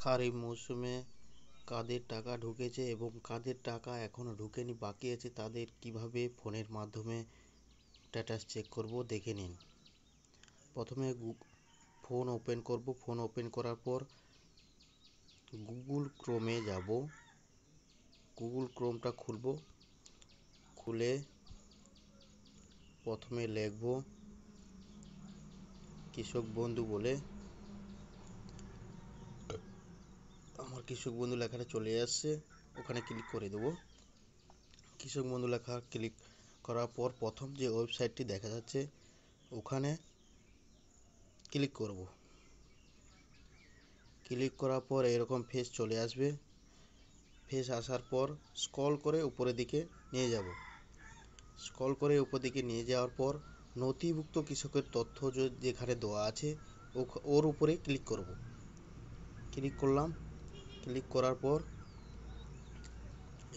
খারিফ মৌসুমে কাদের টাকা ঢুকেছে এবং কাদের টাকা এখনো ঢোকেনি বাকি আছে তাদের কিভাবে ফোনের মাধ্যমে স্ট্যাটাস চেক করব দেখে নিন। প্রথমে ফোন ওপেন করব। ফোন ওপেন করার পর গুগল ক্রোমে যাব। গুগল ক্রোমটা খুলব। খুলে প্রথমে লিখব কৃষক বন্ধু বলে। আমার কৃষক বন্ধু লেখাটা চলে আসছে, ওখানে ক্লিক করে দেব। কৃষক বন্ধু লেখা ক্লিক করার পর প্রথম যে ওয়েবসাইটটি দেখা যাচ্ছে ওখানে ক্লিক করব। ক্লিক করার পর এরকম পেজ চলে আসবে। পেজ আসার পর স্ক্রল করে উপরের দিকে নিয়ে যাব। স্ক্রল করে উপর দিকে নিয়ে যাওয়ার পর নথিভুক্ত কৃষকের তথ্য যেখানে দেওয়া আছে ওর উপরে ক্লিক করব। ক্লিক করলাম। ক্লিক করার পর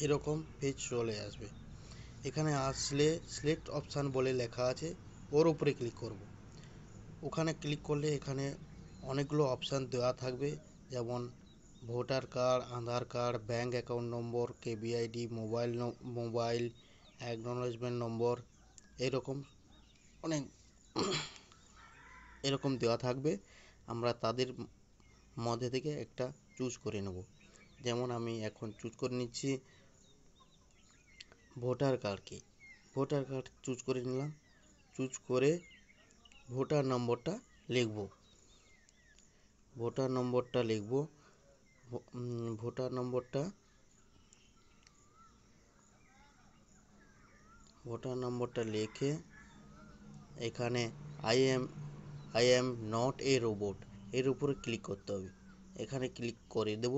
এরকম পেজ চলে আসবে। এখানে আসলে সিলেক্ট অপশান বলে লেখা আছে, ওর উপরে ক্লিক করব। ওখানে ক্লিক করলে এখানে অনেকগুলো অপশান দেওয়া থাকবে, যেমন voter card, Aadhaar card, bank account number, কেবিআইডি, মোবাইল অ্যাকনলেজমেন্ট নম্বর, এরকম অনেক এরকম দেওয়া থাকবে। আমরা তাদের মধ্যে থেকে একটা চুজ করে নেব। যেমন আমি এখন চুজ করে নিচ্ছি ভোটার কার্ডকে। ভোটার কার্ড চুজ করে নিলাম। চুজ করে ভোটার নম্বরটা লিখব। ভোটার নম্বরটা লিখব। ভোটার নম্বরটা লিখে এখানে I am not a robot এর উপরে ক্লিক করতে হবে। এখানে ক্লিক করে দেব।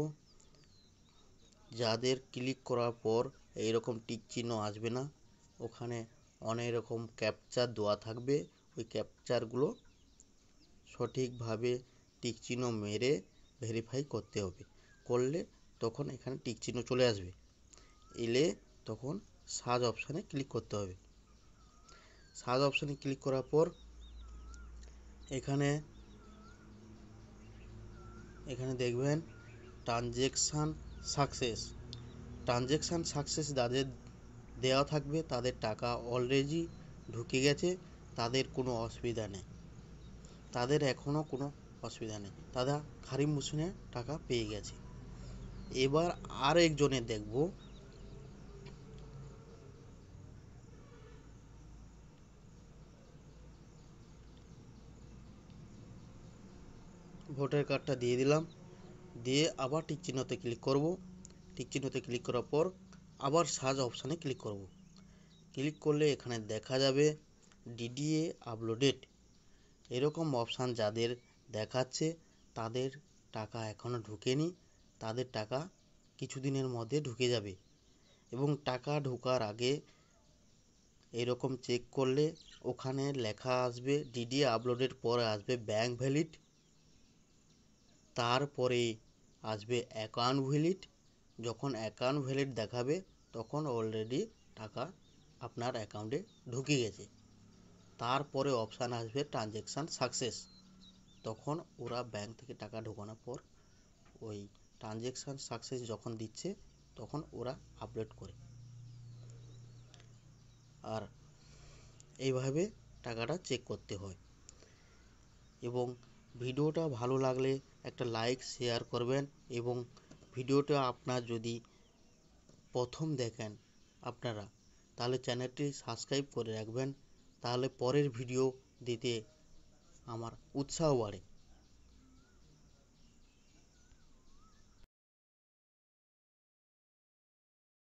যাদের ক্লিক করার পর এইরকম টিক চিহ্ন আসবে না, ওখানে অনেক রকম ক্যাপচার দেওয়া থাকবে। ওই ক্যাপচারগুলো সঠিকভাবে টিক চিহ্ন মেরে ভেরিফাই করতে হবে। করলে তখন এখানে টিক চিহ্ন চলে আসবে। এলে তখন সার্চ অপশানে ক্লিক করতে হবে। সার্চ অপশানে ক্লিক করার পর এখানে দেখবেন ট্রানজ্যাকশান সাকসেস যাদের দেওয়া থাকবে তাদের টাকা অলরেডি ঢুকে গেছে, তাদের কোনো অসুবিধা নেই। তাদের এখনও কোনো অসুবিধা নেই, তারা খারিফ মৌসুমে টাকা পেয়ে গেছে। এবার আর একজনের দেখব। ভোটার কার্ডটা দিয়ে দিলাম। দিয়ে আবার টিক চিহ্নতে ক্লিক করব। টিক চিহ্নতে ক্লিক করার পর আবার সার্চ অপশানে ক্লিক করব। ক্লিক করলে এখানে দেখা যাবে ডিডিএ আপলোডেড এরকম অপশান যাদের দেখাচ্ছে তাদের টাকা এখনও ঢোকেনি, তাদের টাকা কিছুদিনের মধ্যে ঢুকে যাবে। এবং টাকা ঢোকার আগে এরকম চেক করলে ওখানে লেখা আসবে ডিডিএ আপলোডের পরে আসবে ব্যাঙ্ক ভ্যালিড, তারপরে আসবে অ্যাকাউন্ট ভ্যালিড। যখন অ্যাকাউন্ট ভ্যালিড দেখাবে তখন অলরেডি টাকা আপনার অ্যাকাউন্টে ঢুকে গেছে। তারপরে অপশান আসবে ট্রানজ্যাকশান সাকসেস। তখন ওরা ব্যাঙ্ক থেকে টাকা ঢোকানোর পর ওই ট্রানজ্যাকশান সাকসেস যখন দিচ্ছে তখন ওরা আপলোড করে। আর এইভাবে টাকাটা চেক করতে হয়। এবং ভিডিওটা ভালো লাগলে একটা লাইক শেয়ার করবেন। এবং ভিডিওটা আপনার যদি প্রথম দেখেন আপনারা, তাহলে চ্যানেলটি সাবস্ক্রাইব করে রাখবেন। তাহলে পরের ভিডিও দিতে আমার উৎসাহ বাড়ে।